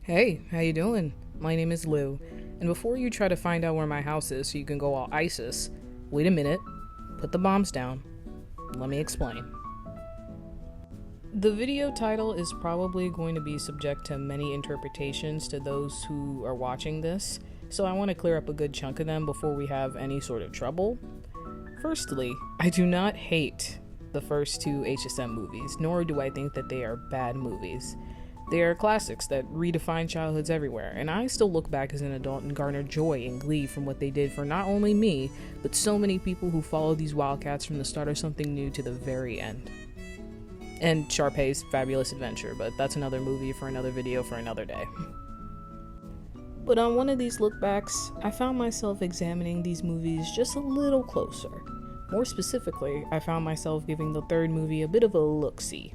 Hey, how you doing? My name is Lou, and before you try to find out where my house is so you can go all ISIS, wait a minute, put the bombs down. Let me explain. The video title is probably going to be subject to many interpretations to those who are watching this, so I want to clear up a good chunk of them before we have any sort of trouble. Firstly, I do not hate the first two HSM movies, nor do I think that they are bad movies. They are classics that redefine childhoods everywhere, and I still look back as an adult and garner joy and glee from what they did for not only me, but so many people who followed these Wildcats from the start of something new to the very end. And Sharpay's Fabulous Adventure, but that's another movie for another video for another day. But on one of these look-backs, I found myself examining these movies just a little closer. More specifically, I found myself giving the third movie a bit of a look-see.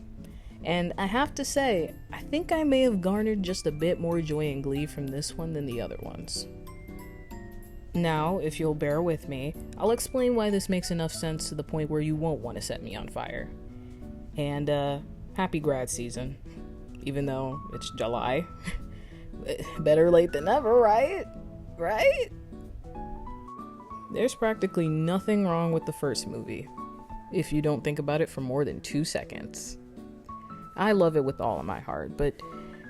And I have to say, I think I may have garnered just a bit more joy and glee from this one than the other ones. Now, if you'll bear with me, I'll explain why this makes enough sense to the point where you won't want to set me on fire. And, happy grad season. Even though it's July. Better late than never, right? Right? There's practically nothing wrong with the first movie, if you don't think about it for more than 2 seconds. I love it with all of my heart, but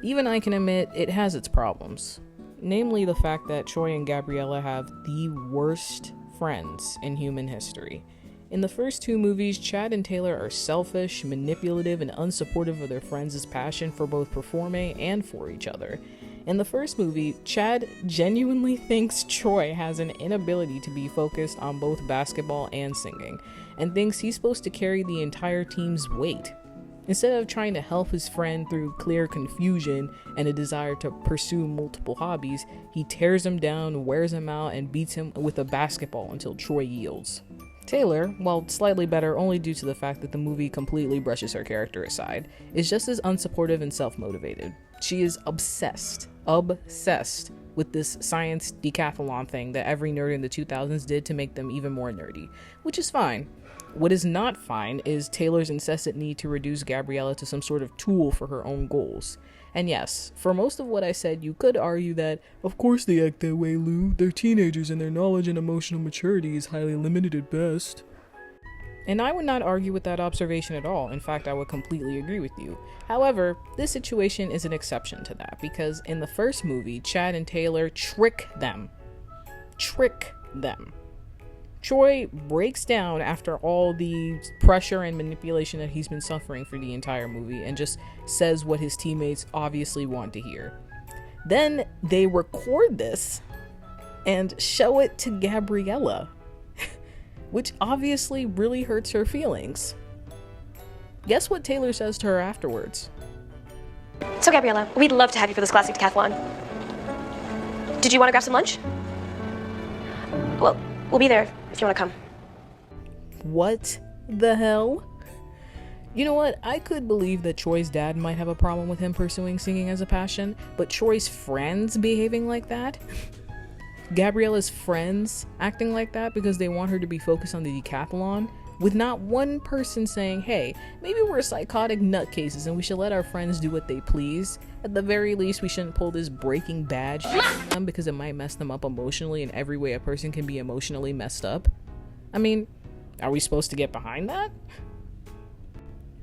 even I can admit it has its problems. Namely the fact that Troy and Gabriella have the worst friends in human history. In the first two movies, Chad and Taylor are selfish, manipulative, and unsupportive of their friends' passion for both performing and for each other. In the first movie, Chad genuinely thinks Troy has an inability to be focused on both basketball and singing, and thinks he's supposed to carry the entire team's weight. Instead of trying to help his friend through clear confusion and a desire to pursue multiple hobbies, he tears him down, wears him out, and beats him with a basketball until Troy yields. Taylor, while slightly better only due to the fact that the movie completely brushes her character aside, is just as unsupportive and self-motivated. She is obsessed with this science decathlon thing that every nerd in the 2000s did to make them even more nerdy, which is fine. What is not fine is Taylor's incessant need to reduce Gabriella to some sort of tool for her own goals. And yes, for most of what I said, you could argue that, of course they act that way, Lou. They're teenagers and their knowledge and emotional maturity is highly limited at best. And I would not argue with that observation at all. In fact, I would completely agree with you. However, this situation is an exception to that, because in the first movie, Chad and Taylor trick them. Troy breaks down after all the pressure and manipulation that he's been suffering for the entire movie and just says what his teammates obviously want to hear. Then they record this and show it to Gabriella, which obviously really hurts her feelings. Guess what Taylor says to her afterwards? So Gabriella, we'd love to have you for this classic decathlon. Did you want to grab some lunch? Well, we'll be there if you want to come. What the hell? You know what? I could believe that Troy's dad might have a problem with him pursuing singing as a passion, but Troy's friends behaving like that? Gabriella's friends acting like that because they want her to be focused on the decathlon, with not one person saying, hey, maybe we're psychotic nutcases and we should let our friends do what they please. At the very least, we shouldn't pull this Breaking Bad shit on them because it might mess them up emotionally in every way a person can be emotionally messed up. I mean, are we supposed to get behind that?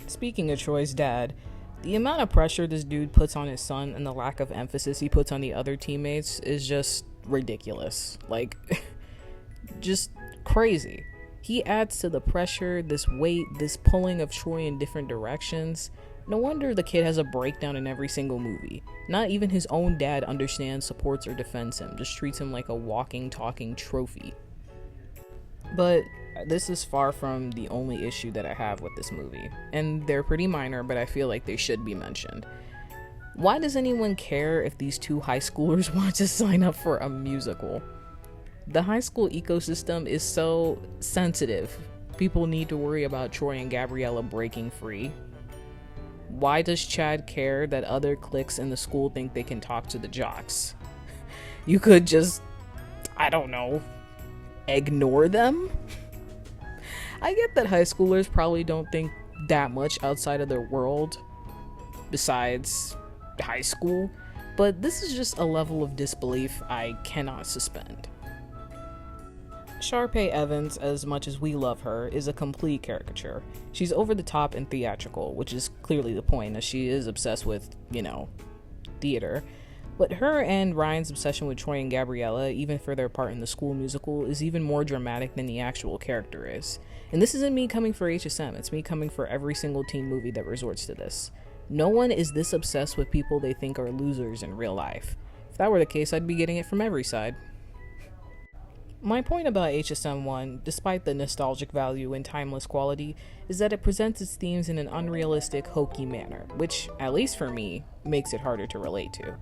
Speaking of Troy's dad, the amount of pressure this dude puts on his son and the lack of emphasis he puts on the other teammates is just ridiculous. Like, just crazy. He adds to the pressure, this weight, this pulling of Troy in different directions. No wonder the kid has a breakdown in every single movie. Not even his own dad understands, supports, or defends him, just treats him like a walking, talking trophy. But this is far from the only issue that I have with this movie. And they're pretty minor, but I feel like they should be mentioned. Why does anyone care if these two high schoolers want to sign up for a musical? The high school ecosystem is so sensitive. People need to worry about Troy and Gabriella breaking free. Why does Chad care that other cliques in the school think they can talk to the jocks? You could just, I don't know, ignore them? I get that high schoolers probably don't think that much outside of their world besides high school, but this is just a level of disbelief I cannot suspend. Sharpay Evans, as much as we love her, is a complete caricature. She's over the top and theatrical, which is clearly the point, as she is obsessed with, theater. But her and Ryan's obsession with Troy and Gabriella, even for their part in the school musical, is even more dramatic than the actual character is. And this isn't me coming for HSM, it's me coming for every single teen movie that resorts to this. No one is this obsessed with people they think are losers in real life. If that were the case, I'd be getting it from every side. My point about HSM 1, despite the nostalgic value and timeless quality, is that it presents its themes in an unrealistic, hokey manner, which, at least for me, makes it harder to relate to.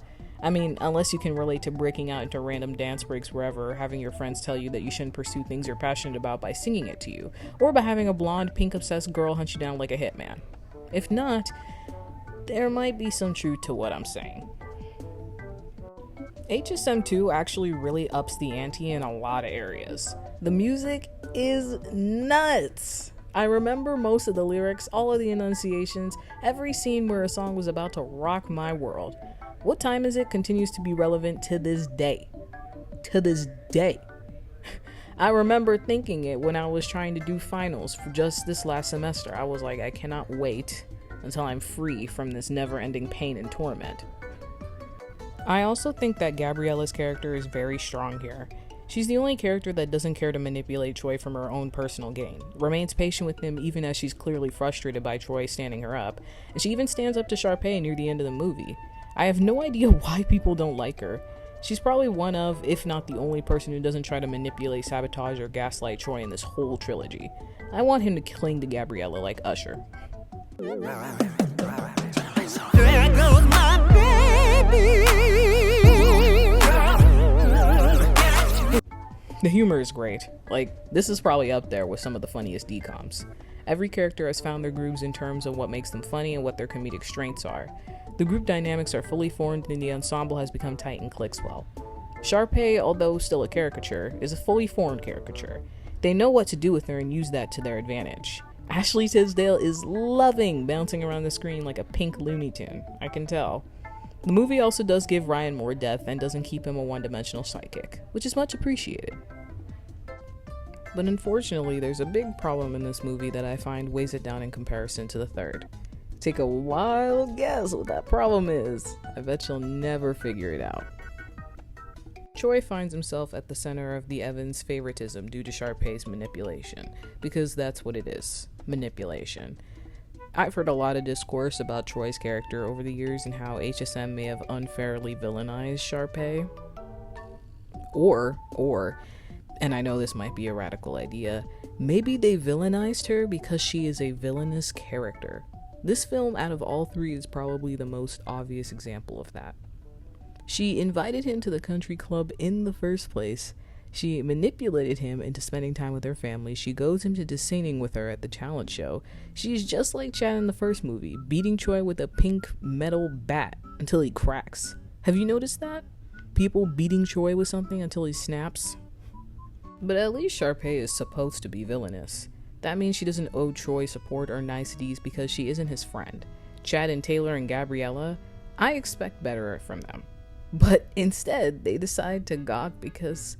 I mean, unless you can relate to breaking out into random dance breaks wherever, having your friends tell you that you shouldn't pursue things you're passionate about by singing it to you, or by having a blonde, pink-obsessed girl hunt you down like a hitman. If not, there might be some truth to what I'm saying. HSM 2 actually really ups the ante in a lot of areas. The music is nuts! I remember most of the lyrics, all of the enunciations, every scene where a song was about to rock my world. What Time Is It continues to be relevant to this day. To this day. I remember thinking it when I was trying to do finals for just this last semester. I was like, I cannot wait until I'm free from this never-ending pain and torment. I also think that Gabriella's character is very strong here. She's the only character that doesn't care to manipulate Troy from her own personal gain, remains patient with him even as she's clearly frustrated by Troy standing her up, and she even stands up to Sharpay near the end of the movie. I have no idea why people don't like her. She's probably one of, if not the only person who doesn't try to manipulate, sabotage, or gaslight Troy in this whole trilogy. I want him to cling to Gabriella like Usher. There goes my baby. The humor is great. This is probably up there with some of the funniest DComs. Every character has found their grooves in terms of what makes them funny and what their comedic strengths are. The group dynamics are fully formed and the ensemble has become tight and clicks well. Sharpay, although still a caricature, is a fully formed caricature. They know what to do with her and use that to their advantage. Ashley Tisdale is loving bouncing around the screen like a pink Looney Tune, I can tell. The movie also does give Ryan more depth and doesn't keep him a one-dimensional sidekick, which is much appreciated. But unfortunately, there's a big problem in this movie that I find weighs it down in comparison to the third. Take a wild guess what that problem is. I bet you'll never figure it out. Troy finds himself at the center of the Evans' favoritism due to Sharpay's manipulation, because that's what it is, manipulation. I've heard a lot of discourse about Troy's character over the years and how HSM may have unfairly villainized Sharpay. Or, and I know this might be a radical idea, maybe they villainized her because she is a villainous character. This film, out of all three, is probably the most obvious example of that. She invited him to the country club in the first place. She manipulated him into spending time with her family. She goads him to singing with her at the talent show. She's just like Chad in the first movie, beating Troy with a pink metal bat until he cracks. Have you noticed that? People beating Troy with something until he snaps? But at least Sharpay is supposed to be villainous. That means she doesn't owe Troy support or niceties because she isn't his friend. Chad and Taylor and Gabriella, I expect better from them. But instead, they decide to gawk because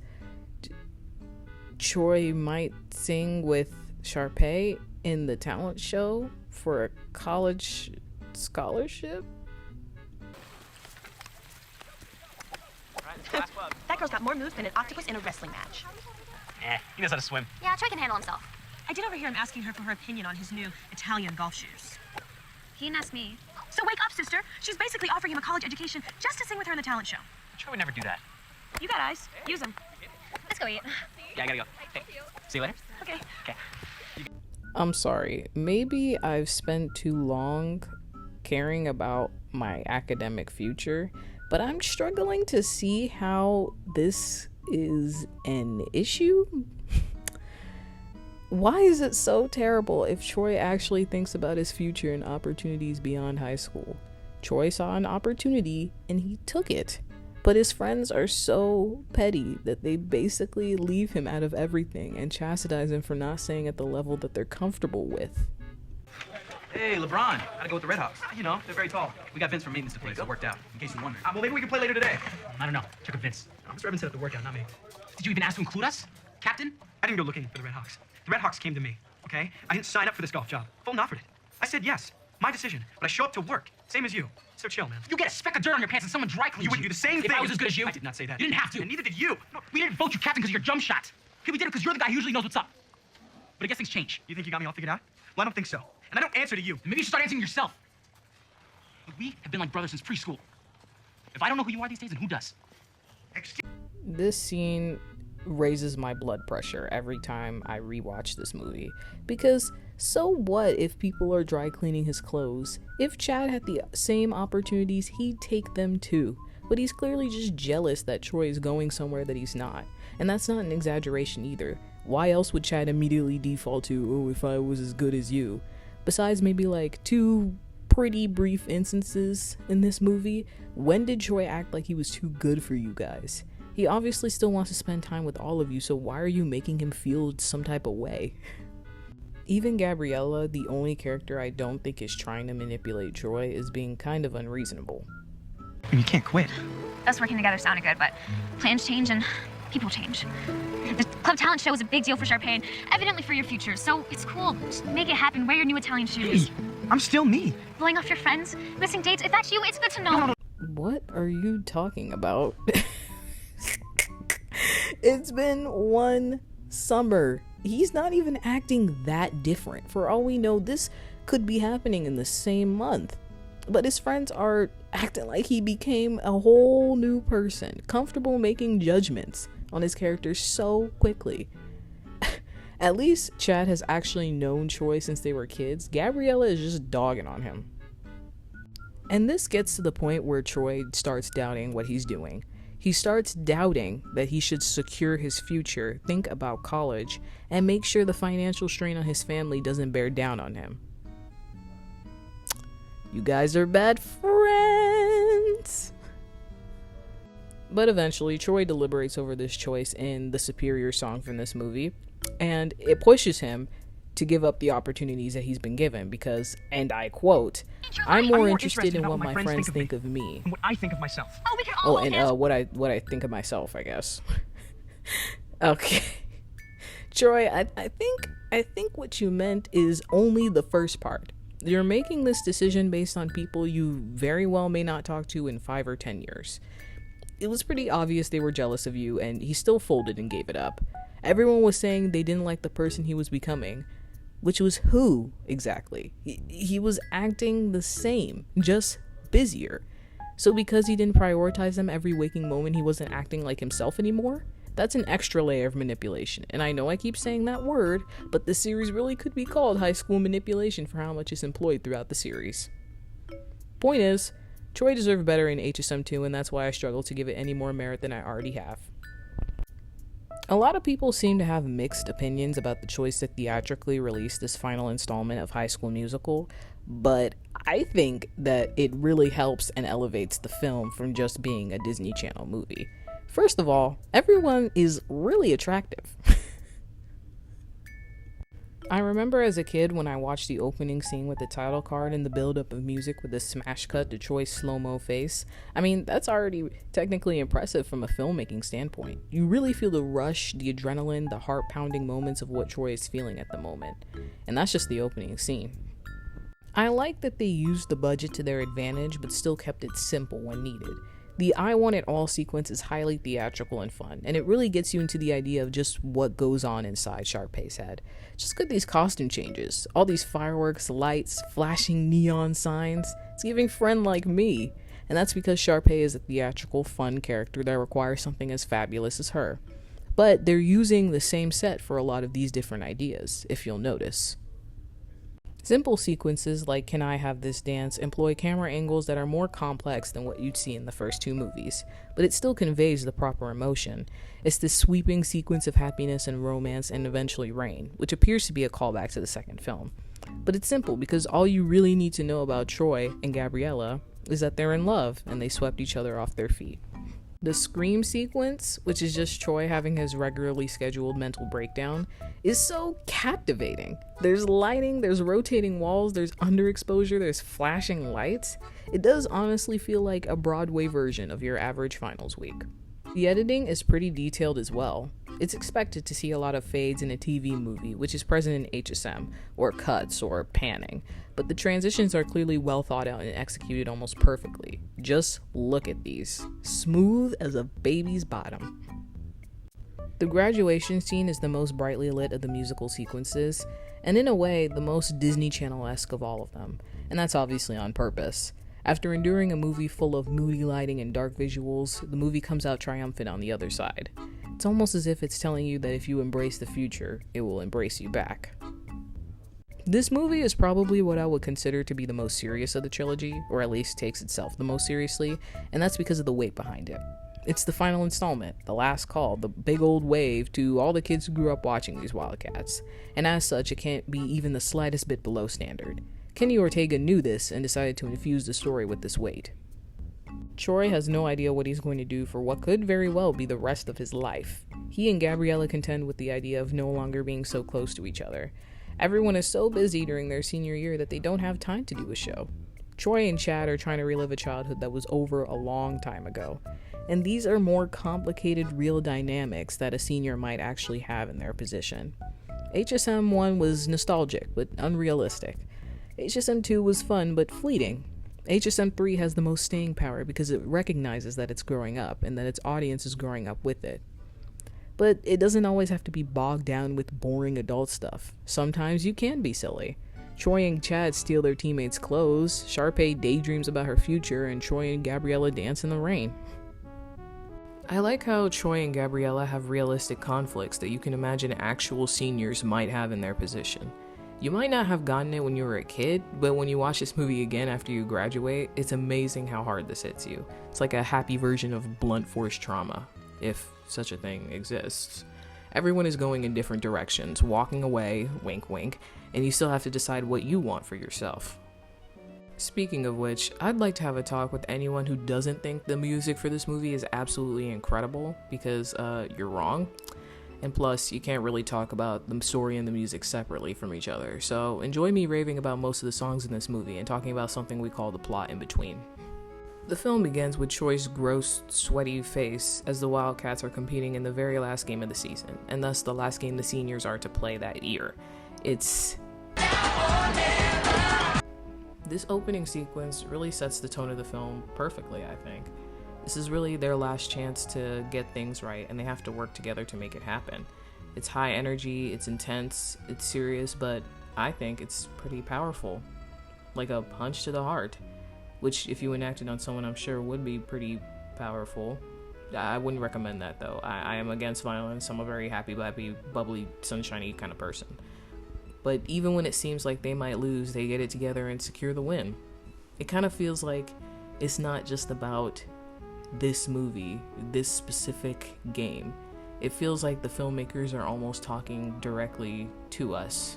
Troy might sing with Sharpay in the talent show for a college scholarship? That girl's got more moves than an octopus in a wrestling match. He knows how to swim. Yeah, Troy can handle himself. I did overhear him asking her for her opinion on his new Italian golf shoes. He didn't ask me. So wake up, sister. She's basically offering him a college education just to sing with her in the talent show. Troy would never do that. You got eyes. Use them. Let's go eat. Yeah, I gotta go. Hey, see you later. Okay. I'm sorry. Maybe I've spent too long caring about my academic future, but I'm struggling to see how this is an issue. Why is it so terrible if Troy actually thinks about his future and opportunities beyond high school? Troy saw an opportunity and he took it. But his friends are so petty that they basically leave him out of everything and chastise him for not staying at the level that they're comfortable with. Hey, LeBron. Gotta go with the Red Hawks. You know, they're very tall. We got Vince from maintenance to play, so it worked out, in case you wondered. Well, maybe we can play later today. I don't know. Check with Vince. Mr. Evans set up the workout, not me. Did you even ask to include us? Captain? I didn't go looking for the Red Hawks. The Red Hawks came to me, okay? I didn't sign up for this golf job. Fulton offered it. I said yes. My decision. But I show up to work. Same as you. So chill, man. You get a speck of dirt on your pants and someone dry cleans You wouldn't do the same thing. If I was as good as you. I did not say that. You didn't have to. And neither did you. No, We didn't vote you captain because of your jump shot. Okay, we did it because you're the guy who usually knows what's up. But I guess things change. you think you got me all figured out? Well, I don't think so. And I don't answer to you. Maybe you should start answering yourself. We have been like brothers since preschool. If I don't know who you are these days, then who does? This scene raises my blood pressure every time I rewatch this movie. Because so what if people are dry cleaning his clothes? If Chad had the same opportunities, he'd take them too. But he's clearly just jealous that Troy is going somewhere that he's not. And that's not an exaggeration either. Why else would Chad immediately default to, oh, if I was as good as you? Besides maybe like 2 pretty brief instances in this movie, when did Troy act like he was too good for you guys? He obviously still wants to spend time with all of you, so why are you making him feel some type of way? Even Gabriella, the only character I don't think is trying to manipulate Troy, is being kind of unreasonable. You can't quit. Us working together sounded good, but plans change and people change. The club talent show was a big deal for Sharpay and evidently for your future, so it's cool. Just make it happen. Wear your new Italian shoes. Hey, I'm still me. Blowing off your friends, missing dates. If that's you, it's good to know. What are you talking about? It's been 1 summer. He's not even acting that different. For all we know, this could be happening in the same month. But his friends are acting like he became a whole new person, comfortable making judgments on his character so quickly. At least Chad has actually known Troy since they were kids. Gabriella is just dogging on him. And this gets to the point where Troy starts doubting what he's doing. He starts doubting that he should secure his future, think about college, and make sure the financial strain on his family doesn't bear down on him. You guys are bad friends. But eventually, Troy deliberates over this choice in the superior song from this movie, and it pushes him to give up the opportunities that he's been given because, and I quote, I'm more interested in what my friends think of me. And what I think of myself. Oh, we can all what I think of myself, I guess. Okay. Troy, I think what you meant is only the first part. You're making this decision based on people you very well may not talk to in 5 or 10 years. It was pretty obvious they were jealous of you, and he still folded and gave it up. Everyone was saying they didn't like the person he was becoming. Which was who, exactly? He was acting the same, just busier. So because he didn't prioritize them every waking moment, he wasn't acting like himself anymore? That's an extra layer of manipulation. And I know I keep saying that word, but this series really could be called High School Manipulation for how much it's employed throughout the series. Point is, Troy deserved better in HSM2, and that's why I struggle to give it any more merit than I already have. A lot of people seem to have mixed opinions about the choice to theatrically release this final installment of High School Musical, but I think that it really helps and elevates the film from just being a Disney Channel movie. First of all, everyone is really attractive. I remember as a kid when I watched the opening scene with the title card and the build-up of music with the smash cut to Troy's slow-mo face. I mean, that's already technically impressive from a filmmaking standpoint. You really feel the rush, the adrenaline, the heart-pounding moments of what Troy is feeling at the moment. And that's just the opening scene. I like that they used the budget to their advantage, but still kept it simple when needed. The I Want It All sequence is highly theatrical and fun, and it really gets you into the idea of just what goes on inside Sharpay's head. Just look at these costume changes, all these fireworks, lights, flashing neon signs. It's giving Friend Like Me, and that's because Sharpay is a theatrical, fun character that requires something as fabulous as her. But they're using the same set for a lot of these different ideas, if you'll notice. Simple sequences like Can I Have This Dance employ camera angles that are more complex than what you'd see in the first 2 movies, but it still conveys the proper emotion. It's this sweeping sequence of happiness and romance and eventually rain, which appears to be a callback to the second film. But it's simple because all you really need to know about Troy and Gabriella is that they're in love and they swept each other off their feet. The scream sequence, which is just Choi having his regularly scheduled mental breakdown, is so captivating. There's lighting, there's rotating walls, there's underexposure, there's flashing lights. It does honestly feel like a Broadway version of your average finals week. The editing is pretty detailed as well. It's expected to see a lot of fades in a TV movie, which is present in HSM, or cuts, or panning, but the transitions are clearly well thought out and executed almost perfectly. Just look at these. Smooth as a baby's bottom. The graduation scene is the most brightly lit of the musical sequences, and in a way, the most Disney Channel-esque of all of them, and that's obviously on purpose. After enduring a movie full of moody lighting and dark visuals, the movie comes out triumphant on the other side. It's almost as if it's telling you that if you embrace the future, it will embrace you back. This movie is probably what I would consider to be the most serious of the trilogy, or at least takes itself the most seriously, and that's because of the weight behind it. It's the final installment, the last call, the big old wave to all the kids who grew up watching these Wildcats, and as such, it can't be even the slightest bit below standard. Kenny Ortega knew this and decided to infuse the story with this weight. Choi has no idea what he's going to do for what could very well be the rest of his life. He and Gabriella contend with the idea of no longer being so close to each other. Everyone is so busy during their senior year that they don't have time to do a show. Choi and Chad are trying to relive a childhood that was over a long time ago. And these are more complicated real dynamics that a senior might actually have in their position. HSM 1 was nostalgic, but unrealistic. HSM 2 was fun, but fleeting. HSM 3 has the most staying power because it recognizes that it's growing up and that its audience is growing up with it. But it doesn't always have to be bogged down with boring adult stuff. Sometimes you can be silly. Choi and Chad steal their teammates' clothes, Sharpay daydreams about her future, and Choi and Gabriella dance in the rain. I like how Choi and Gabriella have realistic conflicts that you can imagine actual seniors might have in their position. You might not have gotten it when you were a kid, but when you watch this movie again after you graduate, it's amazing how hard this hits you. It's like a happy version of blunt force trauma, if such a thing exists. Everyone is going in different directions, walking away, wink wink, and you still have to decide what you want for yourself. Speaking of which, I'd like to have a talk with anyone who doesn't think the music for this movie is absolutely incredible, because you're wrong. And plus, you can't really talk about the story and the music separately from each other, so enjoy me raving about most of the songs in this movie and talking about something we call the plot in between. The film begins with Choi's gross, sweaty face as the Wildcats are competing in the very last game of the season, and thus the last game the seniors are to play that year. It's... This opening sequence really sets the tone of the film perfectly, I think. This is really their last chance to get things right, and they have to work together to make it happen. It's high energy, it's intense, it's serious, but I think it's pretty powerful. Like a punch to the heart. Which, if you enacted on someone, I'm sure would be pretty powerful. I wouldn't recommend that, though. I am against violence. I'm a very happy, bubbly, sunshiny kind of person. But even when it seems like they might lose, they get it together and secure the win. It kind of feels like it's not just about this movie, this specific game. It feels like the filmmakers are almost talking directly to us.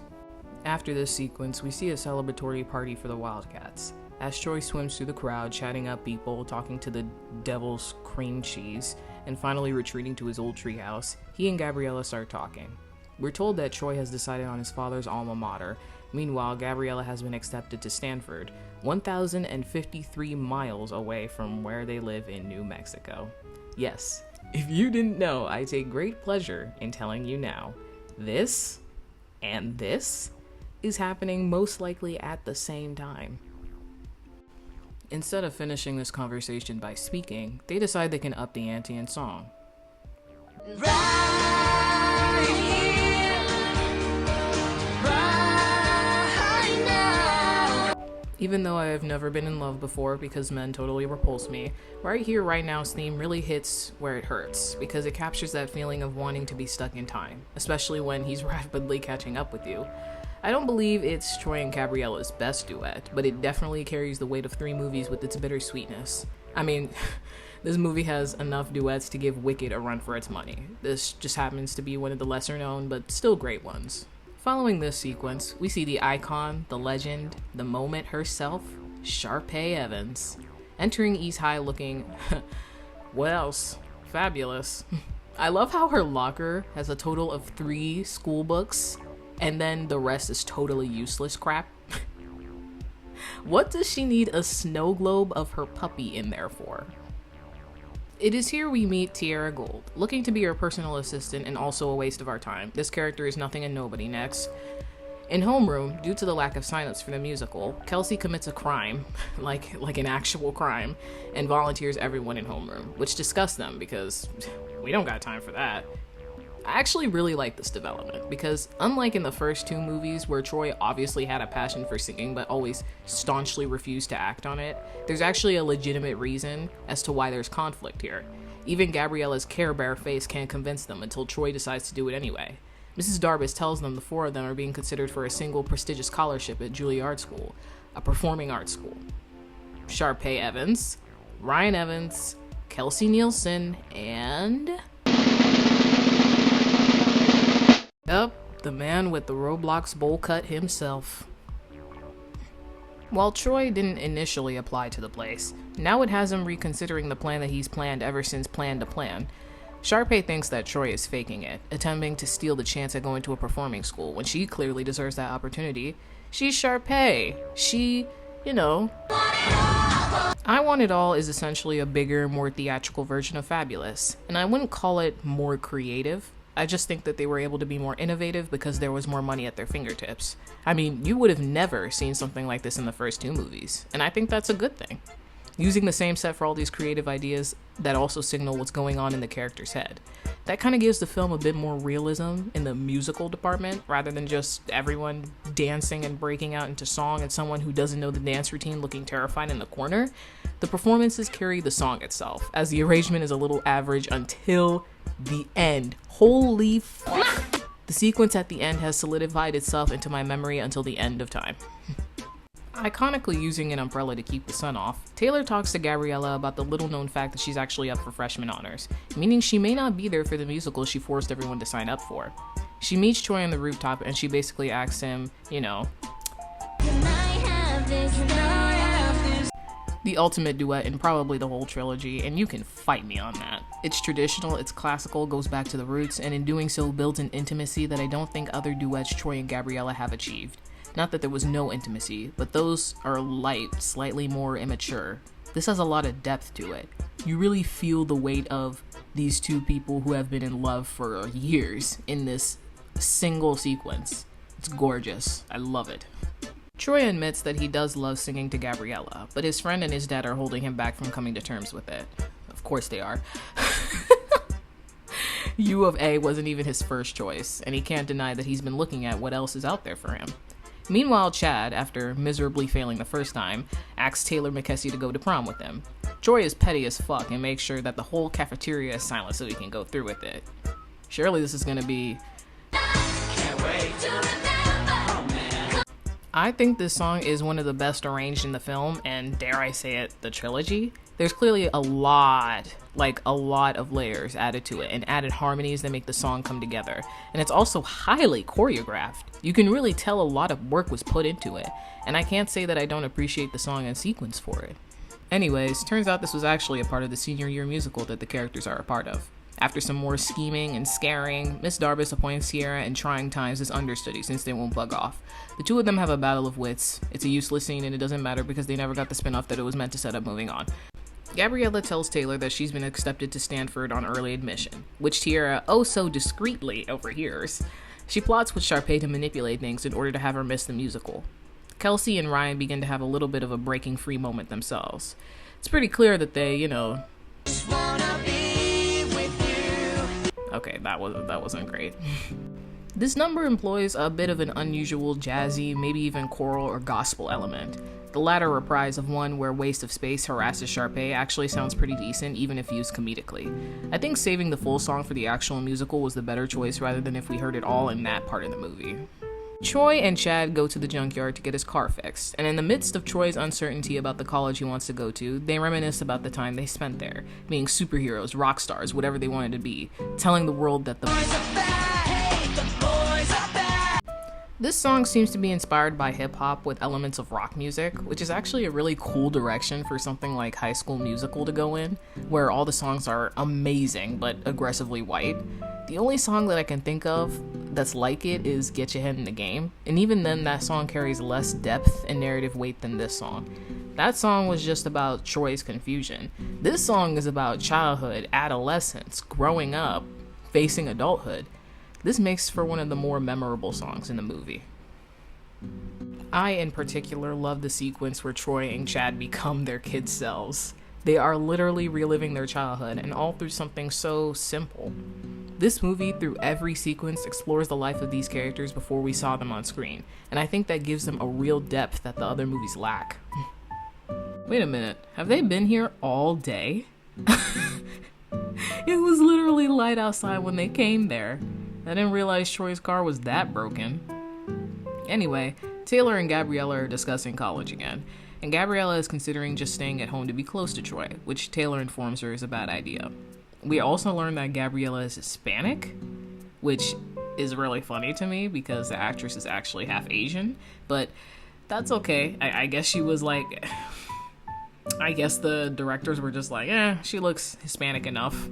After this sequence, we see a celebratory party for the Wildcats. As Choi swims through the crowd, chatting up people, talking to the devil's cream cheese, and finally retreating to his old treehouse, he and Gabriella start talking. We're told that Choi has decided on his father's alma mater. Meanwhile, Gabriella has been accepted to Stanford, 1,053 miles away from where they live in New Mexico. Yes, if you didn't know, I take great pleasure in telling you now. This and this is happening most likely at the same time. Instead of finishing this conversation by speaking, they decide they can up the ante in song. Right here, right now. Even though I have never been in love before because men totally repulse me, Right Here, Right Now's theme really hits where it hurts, because it captures that feeling of wanting to be stuck in time, especially when he's rapidly catching up with you. I don't believe it's Choi and Gabriella's best duet, but it definitely carries the weight of 3 movies with its bittersweetness. I mean, this movie has enough duets to give Wicked a run for its money. This just happens to be one of the lesser known, but still great ones. Following this sequence, we see the icon, the legend, the moment herself, Sharpay Evans, entering East High looking What else? Fabulous. I love how her locker has a total of 3 school books, and then the rest is totally useless crap. What does she need a snow globe of her puppy in there for? It is here we meet Tiara Gold, looking to be her personal assistant and also a waste of our time. This character is nothing and nobody. Next. In Homeroom, due to the lack of signups for the musical, Kelsey commits a crime, like an actual crime, and volunteers everyone in Homeroom, which disgusts them because we don't got time for that. I actually really like this development because unlike in the first 2 movies where Troy obviously had a passion for singing but always staunchly refused to act on it, there's actually a legitimate reason as to why there's conflict here. Even Gabriella's Care Bear face can't convince them until Troy decides to do it anyway. Mrs. Darbus tells them the 4 of them are being considered for a single prestigious scholarship at Juilliard School, a performing arts school. Sharpay Evans, Ryan Evans, Kelsey Nielsen, and... Yup, the man with the Roblox bowl cut himself. While Troy didn't initially apply to the place, now it has him reconsidering the plan that he's planned ever since Plan to Plan. Sharpay thinks that Troy is faking it, attempting to steal the chance at going to a performing school when she clearly deserves that opportunity. She's Sharpay. She, you know. I Want It All is essentially a bigger, more theatrical version of Fabulous, and I wouldn't call it more creative. I just think that they were able to be more innovative because there was more money at their fingertips. I mean, you would have never seen something like this in the first 2 movies, and I think that's a good thing. Using the same set for all these creative ideas that also signal what's going on in the character's head. That kind of gives the film a bit more realism in the musical department, rather than just everyone dancing and breaking out into song and someone who doesn't know the dance routine looking terrified in the corner. The performances carry the song itself, as the arrangement is a little average until the end. Holy fuck! The sequence at the end has solidified itself into my memory until the end of time. Iconically using an umbrella to keep the sun off, Taylor talks to Gabriella about the little-known fact that she's actually up for freshman honors, meaning she may not be there for the musical she forced everyone to sign up for. She meets Troy on the rooftop and she basically asks him, you know, the ultimate duet in probably the whole trilogy, and you can fight me on that. It's traditional, it's classical, goes back to the roots, and in doing so builds an intimacy that I don't think other duets Troy and Gabriella have achieved. Not that there was no intimacy, but those are light, slightly more immature. This has a lot of depth to it. You really feel the weight of these 2 people who have been in love for years in this single sequence. It's gorgeous. I love it. Troy admits that he does love singing to Gabriella, but his friend and his dad are holding him back from coming to terms with it. Of course they are. U of A wasn't even his first choice, and he can't deny that he's been looking at what else is out there for him. Meanwhile, Chad, after miserably failing the first time, asks Taylor McKessie to go to prom with him. Troy is petty as fuck and makes sure that the whole cafeteria is silent so he can go through with it. Surely this is gonna be... Can't wait to remember. I think this song is one of the best arranged in the film, and dare I say it, the trilogy. There's clearly a lot of layers added to it and added harmonies that make the song come together. And it's also highly choreographed. You can really tell a lot of work was put into it, and I can't say that I don't appreciate the song and sequence for it. Anyways, turns out this was actually a part of the senior year musical that the characters are a part of. After some more scheming and scaring, Miss Darbus appoints Sierra and Trying Times as understudy since they won't bug off. The 2 of them have a battle of wits. It's a useless scene and it doesn't matter because they never got the spin-off that it was meant to set up moving on. Gabriella tells Taylor that she's been accepted to Stanford on early admission, which Tiara oh so discreetly overhears. She plots with Sharpay to manipulate things in order to have her miss the musical. Kelsey and Ryan begin to have a little bit of a breaking free moment themselves. It's pretty clear that they, you know... Okay, that wasn't great. This number employs a bit of an unusual jazzy, maybe even choral or gospel element. The latter reprise of one where Waste of Space harasses Sharpay actually sounds pretty decent, even if used comedically. I think saving the full song for the actual musical was the better choice rather than if we heard it all in that part of the movie. Troy and Chad go to the junkyard to get his car fixed, and in the midst of Troy's uncertainty about the college he wants to go to, they reminisce about the time they spent there, being superheroes, rock stars, whatever they wanted to be, telling the world that the boys are bad. This song seems to be inspired by hip-hop with elements of rock music, which is actually a really cool direction for something like High School Musical to go in, where all the songs are amazing but aggressively white. The only song that I can think of that's like it is Get Your Head in the Game, and even then that song carries less depth and narrative weight than this song. That song was just about Troy's confusion. This song is about childhood, adolescence, growing up, facing adulthood. This makes for one of the more memorable songs in the movie. I, in particular, love the sequence where Troy and Chad become their kid selves. They are literally reliving their childhood, and all through something so simple. This movie, through every sequence, explores the life of these characters before we saw them on screen, and I think that gives them a real depth that the other movies lack. Wait a minute, have they been here all day? It was literally light outside when they came there. I didn't realize Troy's car was that broken. Anyway, Taylor and Gabriella are discussing college again, and Gabriella is considering just staying at home to be close to Troy, which Taylor informs her is a bad idea. We also learn that Gabriella is Hispanic, which is really funny to me because the actress is actually half Asian, but that's okay. I guess she was like... I guess the directors were just like, she looks Hispanic enough.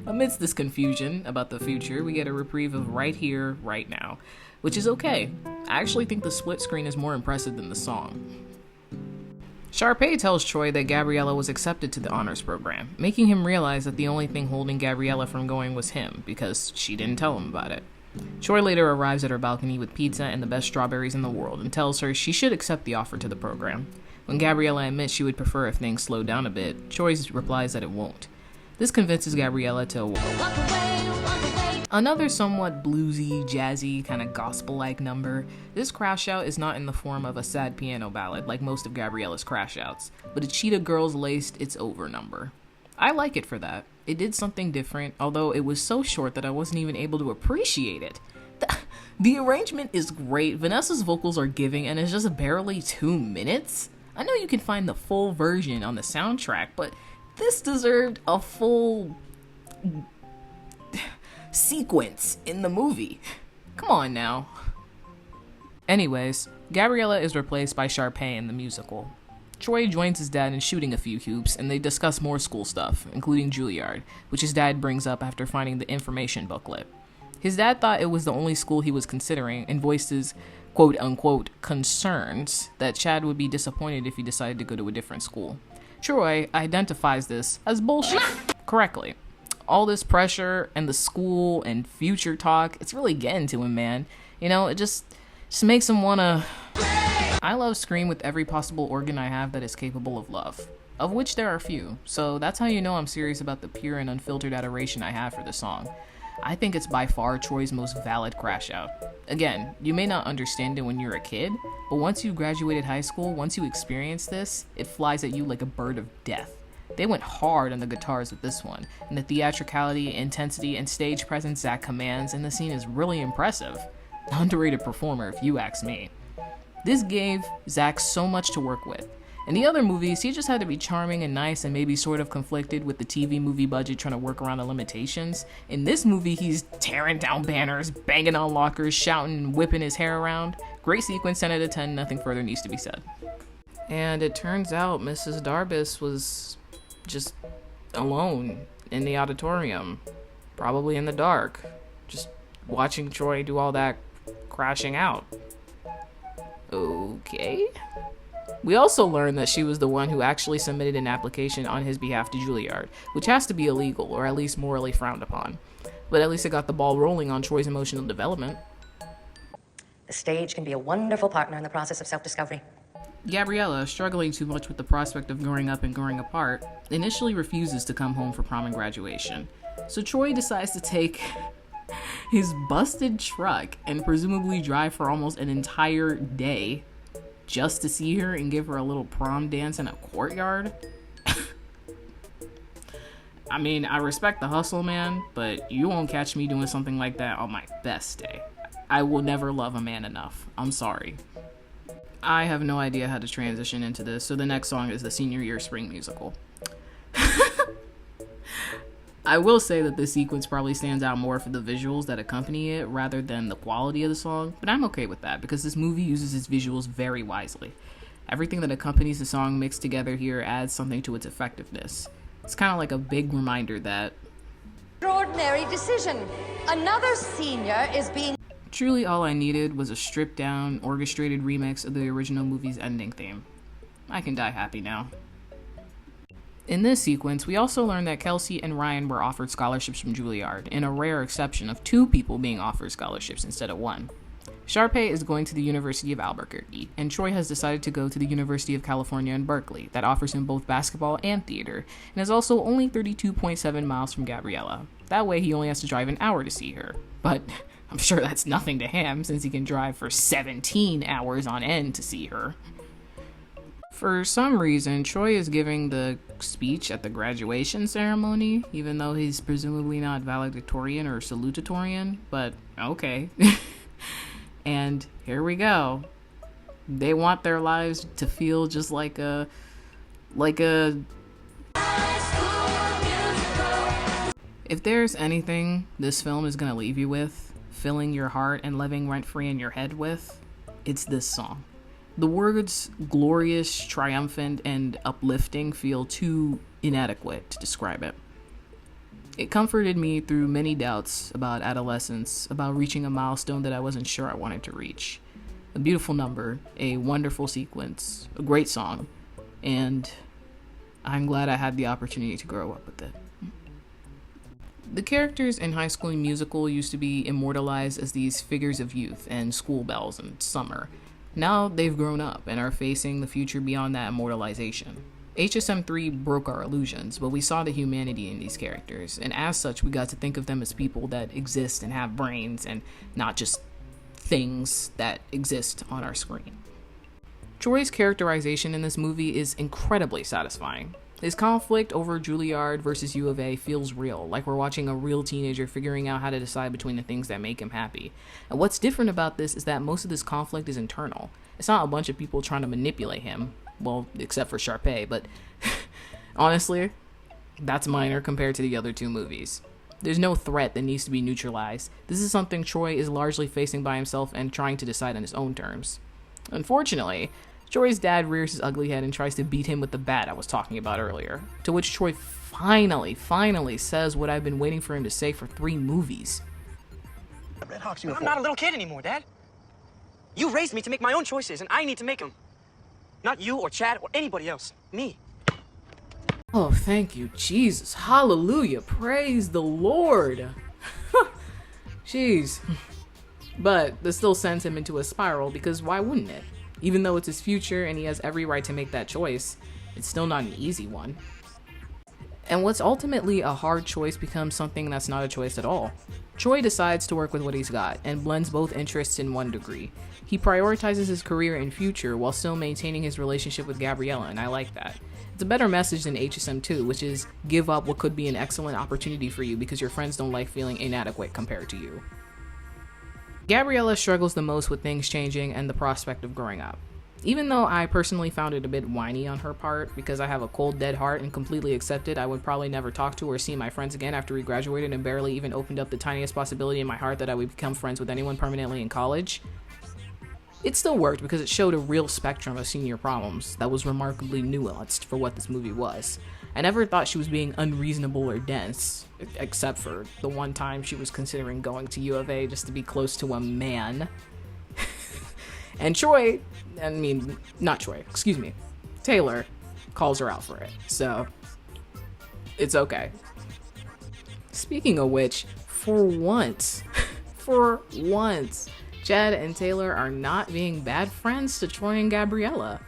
Amidst this confusion about the future, we get a reprieve of right here, right now, which is okay. I actually think the split screen is more impressive than the song. Sharpay tells Troy that Gabriella was accepted to the honors program, making him realize that the only thing holding Gabriella from going was him, because she didn't tell him about it. Troy later arrives at her balcony with pizza and the best strawberries in the world and tells her she should accept the offer to the program. When Gabriella admits she would prefer if things slowed down a bit, Troy replies that it won't. This convinces Gabriella to walk away. Another somewhat bluesy, jazzy, kind of gospel-like number. This crash out is not in the form of a sad piano ballad like most of Gabriella's crash outs, but a Cheetah Girls laced It's Over number. I like it for that. It did something different, although it was so short that I wasn't even able to appreciate it. The arrangement is great, Vanessa's vocals are giving, and it's just barely 2 minutes. I know you can find the full version on the soundtrack, but this deserved a full sequence in the movie. Come on now. Anyways, Gabriella is replaced by Sharpay in the musical. Troy joins his dad in shooting a few hoops, and they discuss more school stuff, including Juilliard, which his dad brings up after finding the information booklet. His dad thought it was the only school he was considering and voiced his quote-unquote concerns that Chad would be disappointed if he decided to go to a different school. Troy identifies this as bullshit correctly. All this pressure and the school and future talk, it's really getting to him, man. You know, it just makes him wanna... I love Scream with every possible organ I have that is capable of love, of which there are few, so that's how you know I'm serious about the pure and unfiltered adoration I have for the song. I think it's by far Troy's most valid crash out. Again, you may not understand it when you're a kid, but once you graduated high school, once you experience this, it flies at you like a bird of death. They went hard on the guitars with this one, and the theatricality, intensity, and stage presence Zach commands in the scene is really impressive. Underrated performer if you ask me. This gave Zach so much to work with. In the other movies, he just had to be charming and nice and maybe sort of conflicted with the TV movie budget trying to work around the limitations. In this movie, he's tearing down banners, banging on lockers, shouting and whipping his hair around. Great sequence, 10 out of 10, nothing further needs to be said. And it turns out Mrs. Darbus was just alone in the auditorium, probably in the dark, just watching Troy do all that crashing out. Okay. We also learned that she was the one who actually submitted an application on his behalf to Juilliard, which has to be illegal, or at least morally frowned upon. But at least it got the ball rolling on Troy's emotional development. The stage can be a wonderful partner in the process of self-discovery. Gabriella, struggling too much with the prospect of growing up and growing apart, initially refuses to come home for prom and graduation. So Troy decides to take his busted truck and presumably drive for almost an entire day just to see her and give her a little prom dance in a courtyard. I mean, I respect the hustle, man, but you won't catch me doing something like that on my best day. I will never love a man enough. I'm sorry. I have no idea how to transition into this, so the next song is the senior year spring musical. I will say that this sequence probably stands out more for the visuals that accompany it rather than the quality of the song, but I'm okay with that because this movie uses its visuals very wisely. Everything that accompanies the song mixed together here adds something to its effectiveness. It's kind of like a big reminder that Extraordinary decision. Another senior is being... truly all I needed was a stripped down, orchestrated remix of the original movie's ending theme. I can die happy now. In this sequence, we also learned that Kelsey and Ryan were offered scholarships from Juilliard, in a rare exception of 2 people being offered scholarships instead of 1. Sharpay is going to the University of Albuquerque, and Troy has decided to go to the University of California in Berkeley, that offers him both basketball and theater, and is also only 32.7 miles from Gabriella. That way he only has to drive an hour to see her. But I'm sure that's nothing to him, since he can drive for 17 hours on end to see her. For some reason, Troy is giving the speech at the graduation ceremony, even though he's presumably not valedictorian or salutatorian, but okay. And here we go. They want their lives to feel just like a... If there's anything this film is gonna leave you with, filling your heart and living rent-free in your head with, it's this song. The words glorious, triumphant, and uplifting feel too inadequate to describe it. It comforted me through many doubts about adolescence, about reaching a milestone that I wasn't sure I wanted to reach. A beautiful number, a wonderful sequence, a great song, and I'm glad I had the opportunity to grow up with it. The characters in High School Musical used to be immortalized as these figures of youth and school bells and summer. Now they've grown up and are facing the future beyond that immortalization. HSM3 broke our illusions, but we saw the humanity in these characters, and as such we got to think of them as people that exist and have brains and not just things that exist on our screen. Troy's characterization in this movie is incredibly satisfying. His conflict over Juilliard versus U of A feels real, like we're watching a real teenager figuring out how to decide between the things that make him happy. And what's different about this is that most of this conflict is internal. It's not a bunch of people trying to manipulate him, well, except for Sharpay, but honestly, that's minor compared to the other 2 movies. There's no threat that needs to be neutralized. This is something Troy is largely facing by himself and trying to decide on his own terms. Unfortunately, Troy's dad rears his ugly head and tries to beat him with the bat I was talking about earlier, to which Troy finally says what I've been waiting for him to say for 3 movies. I'm not a little kid anymore, Dad. You raised me to make my own choices, and I need to make them. Not you or Chad or anybody else. Me. Oh, thank you, Jesus. Hallelujah. Praise the Lord. Jeez. But this still sends him into a spiral, because why wouldn't it? Even though it's his future and he has every right to make that choice, it's still not an easy one. And what's ultimately a hard choice becomes something that's not a choice at all. Troy decides to work with what he's got and blends both interests in one degree. He prioritizes his career and future while still maintaining his relationship with Gabriella, and I like that. It's a better message than HSM2, which is give up what could be an excellent opportunity for you because your friends don't like feeling inadequate compared to you. Gabriella struggles the most with things changing and the prospect of growing up. Even though I personally found it a bit whiny on her part, because I have a cold dead heart and completely accepted I would probably never talk to or see my friends again after we graduated and barely even opened up the tiniest possibility in my heart that I would become friends with anyone permanently in college, it still worked because it showed a real spectrum of senior problems that was remarkably nuanced for what this movie was. I never thought she was being unreasonable or dense, except for the one time she was considering going to U of A just to be close to a man. And Taylor calls her out for it, so it's okay. Speaking of which, for once, Chad and Taylor are not being bad friends to Troy and Gabriella.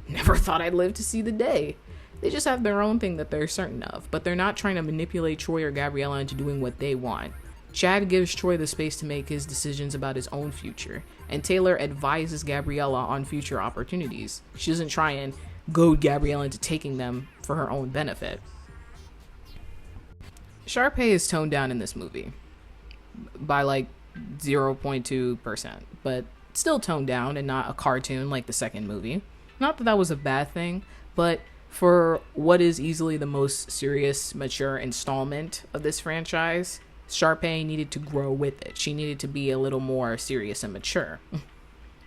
Never thought I'd live to see the day. They just have their own thing that they're certain of, but they're not trying to manipulate Troy or Gabriella into doing what they want. Chad gives Troy the space to make his decisions about his own future, and Taylor advises Gabriella on future opportunities. She doesn't try and goad Gabriella into taking them for her own benefit. Sharpay is toned down in this movie by like 0.2%, but still toned down and not a cartoon like the second movie. Not that that was a bad thing, but For what is easily the most serious, mature installment of this franchise, Sharpay needed to grow with it. She needed to be a little more serious and mature.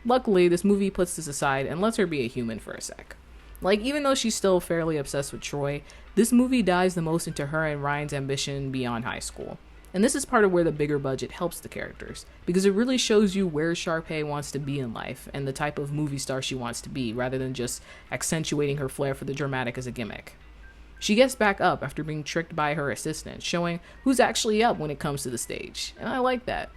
Luckily, this movie puts this aside and lets her be a human for a sec. Like, even though she's still fairly obsessed with Troy, this movie dives the most into her and Ryan's ambition beyond high school. And this is part of where the bigger budget helps the characters, because it really shows you where Sharpay wants to be in life and the type of movie star she wants to be, rather than just accentuating her flair for the dramatic as a gimmick. She gets back up after being tricked by her assistant, showing who's actually up when it comes to the stage, and I like that.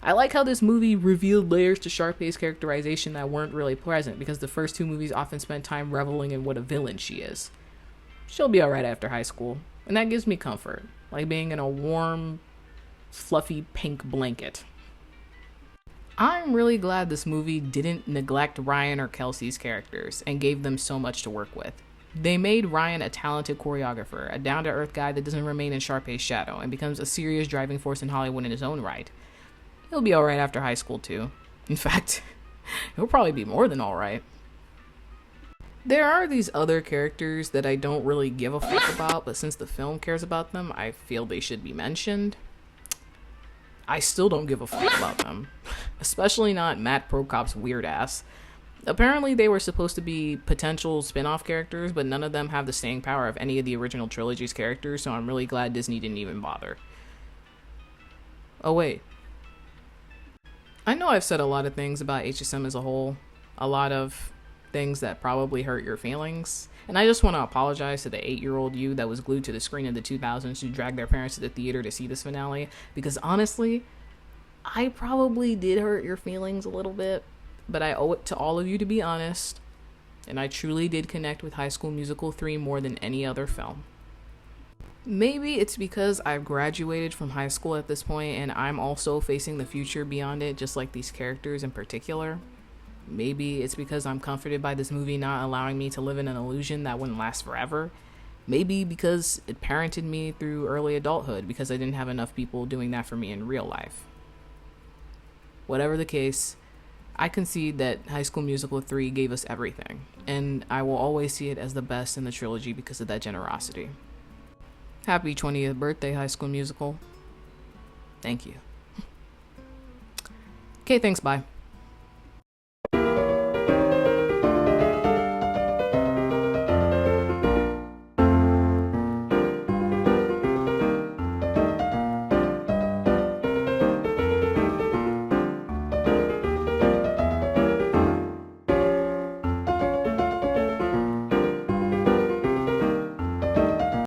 I like how this movie revealed layers to Sharpay's characterization that weren't really present, because the first two movies often spend time reveling in what a villain she is. She'll be alright after high school, and that gives me comfort, like being in a warm, fluffy pink blanket. I'm really glad this movie didn't neglect Ryan or Kelsey's characters and gave them so much to work with. They made Ryan a talented choreographer, a down-to-earth guy that doesn't remain in Sharpay's shadow and becomes a serious driving force in Hollywood in his own right. He'll be alright after high school too. In fact, he'll probably be more than alright. There are these other characters that I don't really give a fuck about, but since the film cares about them, I feel they should be mentioned. I still don't give a fuck about them. Especially not Matt Prokop's weird ass. Apparently they were supposed to be potential spin-off characters, but none of them have the staying power of any of the original trilogy's characters, so I'm really glad Disney didn't even bother. Oh wait. I know I've said a lot of things about HSM as a whole. A lot of things that probably hurt your feelings. And I just want to apologize to the 8-year-old you that was glued to the screen in the 2000s who dragged their parents to the theater to see this finale. Because honestly, I probably did hurt your feelings a little bit. But I owe it to all of you to be honest. And I truly did connect with High School Musical 3 more than any other film. Maybe it's because I've graduated from high school at this point and I'm also facing the future beyond it, just like these characters in particular. Maybe it's because I'm comforted by this movie not allowing me to live in an illusion that wouldn't last forever. Maybe because it parented me through early adulthood because I didn't have enough people doing that for me in real life. Whatever the case, I concede that High School Musical 3 gave us everything, and I will always see it as the best in the trilogy because of that generosity. Happy 20th birthday, High School Musical. Thank you. Okay, thanks, bye.